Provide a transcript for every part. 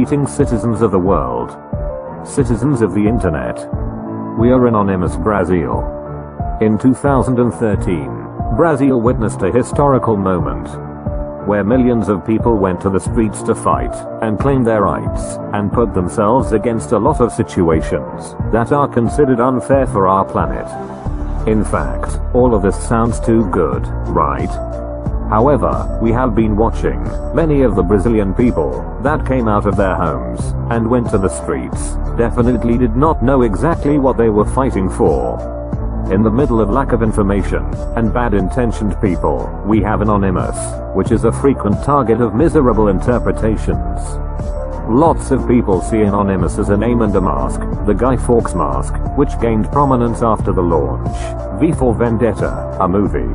Greetings, citizens of the world. Citizens of the internet. We are anonymous Brazil. In 2013, Brazil witnessed a historical moment where millions of people went to the streets to fight and claim their rights and put themselves against a lot of situations that are considered unfair for our planet. In fact, all of this sounds too good, right? However, we have been watching many of the Brazilian people that came out of their homes and went to the streets definitely did not know exactly what they were fighting for. In the middle of lack of information and bad-intentioned people, we have Anonymous, which is a frequent target of miserable interpretations. Lots of people see Anonymous as a name and a mask, the Guy Fawkes mask, which gained prominence after the launch V for Vendetta, a movie.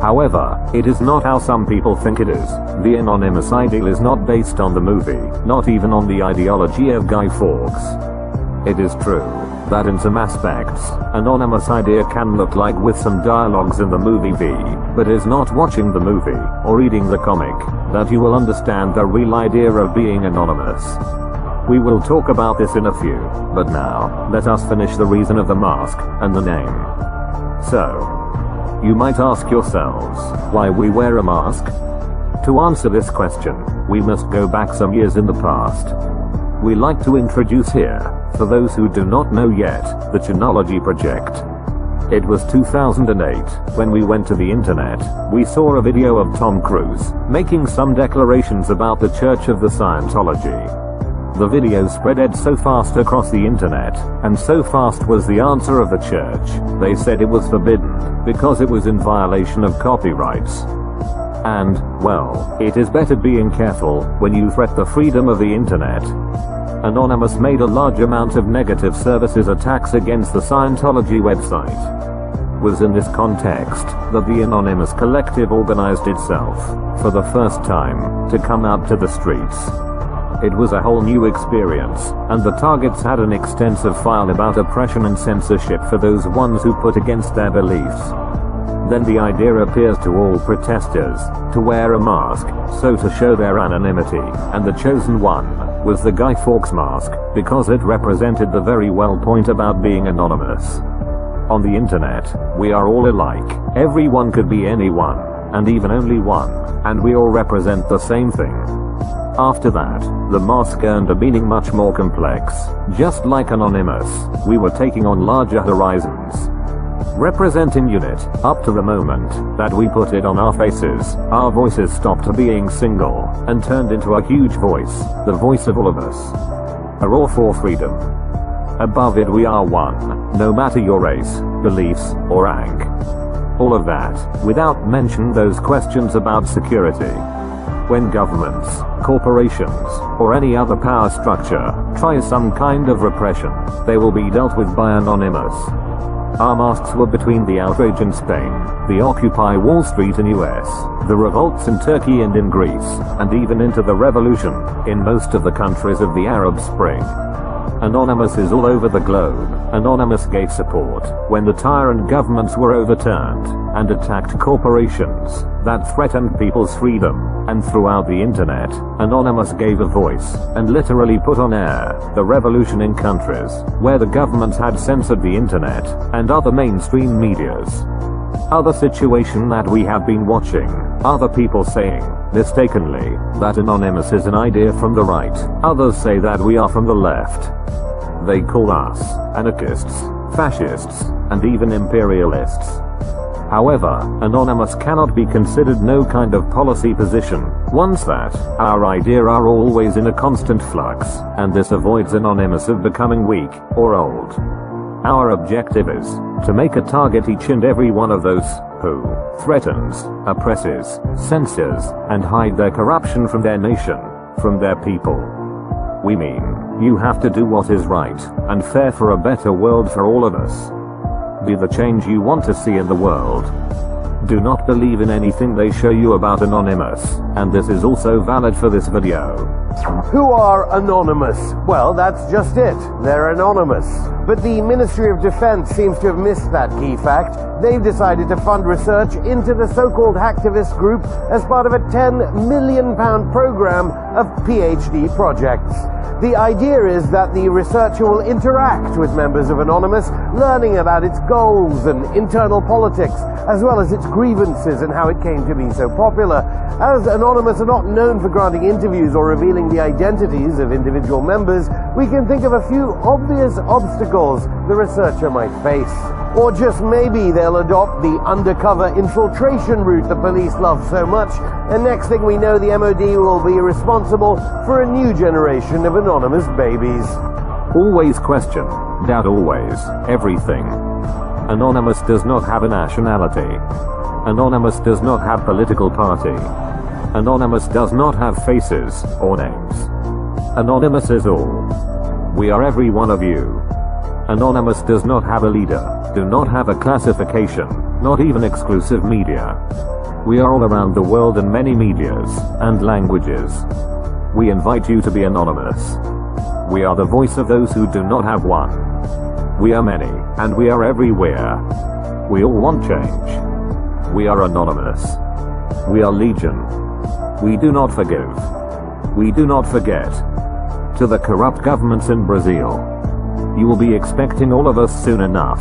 However, it is not how some people think it is. The Anonymous ideal is not based on the movie, not even on the ideology of Guy Fawkes. It is true that in some aspects, Anonymous idea can look like with some dialogues in the movie V, but is not watching the movie or reading the comic that you will understand the real idea of being anonymous. We will talk about this in a few, but now, let us finish the reason of the mask and the name. So, you might ask yourselves, why we wear a mask? To answer this question, we must go back some years in the past. We like to introduce here, for those who do not know yet, the Chinology Project. It was 2008, when we went to the internet, we saw a video of Tom Cruise, making some declarations about the Church of the Scientology. The video spread so fast across the internet, and so fast was the answer of the church, they said it was forbidden, because it was in violation of copyrights. And, well, it is better being careful when you threat the freedom of the internet. Anonymous made a large amount of negative services attacks against the Scientology website. Was in this context that the Anonymous Collective organized itself, for the first time, to come out to the streets. It was a whole new experience, and the targets had an extensive file about oppression and censorship for those ones who put against their beliefs. Then the idea appears to all protesters to wear a mask, so to show their anonymity, and the chosen one was the Guy Fawkes mask, because it represented the very well point about being anonymous. On the internet, we are all alike, everyone could be anyone, and even only one, and we all represent the same thing. After that, the mask earned a meaning much more complex. Just like Anonymous, we were taking on larger horizons. Representing unit, up to the moment that we put it on our faces, our voices stopped being single, and turned into a huge voice, the voice of all of us. A roar for freedom. Above it we are one, no matter your race, beliefs, or rank. All of that, without mentioning those questions about security. When governments, corporations, or any other power structure tries some kind of repression, they will be dealt with by Anonymous. Our masks were between the outrage in Spain, the Occupy Wall Street in US, the revolts in Turkey and in Greece, and even into the revolution in most of the countries of the Arab Spring. Anonymous is all over the globe. Anonymous gave support when the tyrant governments were overturned and attacked corporations that threatened people's freedom, and throughout the internet, Anonymous gave a voice and literally put on air the revolution in countries where the governments had censored the internet and other mainstream medias. Other situation that we have been watching, other people saying, mistakenly, that Anonymous is an idea from the right, others say that we are from the left. They call us anarchists, fascists, and even imperialists. However, Anonymous cannot be considered no kind of policy position, once that, our idea are always in a constant flux, and this avoids Anonymous of becoming weak, or old. Our objective is to make a target each and every one of those who threatens, oppresses, censors, and hide their corruption from their nation, from their people. We mean, you have to do what is right and fair for a better world for all of us. Be the change you want to see in the world. Do not believe in anything they show you about Anonymous, and this is also valid for this video. Who are anonymous? Well, that's just it. They're anonymous. But the Ministry of Defense seems to have missed that key fact. They've decided to fund research into the so-called hacktivist group as part of a £10 million program of PhD projects. The idea is that the researcher will interact with members of Anonymous, learning about its goals and internal politics, as well as its grievances and how it came to be so popular. As Anonymous are not known for granting interviews or revealing the identities of individual members, we can think of a few obvious obstacles the researcher might face. Or just maybe they'll adopt the undercover infiltration route the police love so much, and next thing we know the MOD will be responsible for a new generation of anonymous babies. Always question, doubt always, everything. Anonymous does not have a nationality. Anonymous does not have political party. Anonymous does not have faces or names. Anonymous is all. We are every one of you. Anonymous does not have a leader, do not have a classification, not even exclusive media. We are all around the world in many medias and languages. We invite you to be anonymous. We are the voice of those who do not have one. We are many, and we are everywhere. We all want change. We are anonymous. We are legion. We do not forgive. We do not forget. To the corrupt governments in Brazil, you will be expecting all of us soon enough.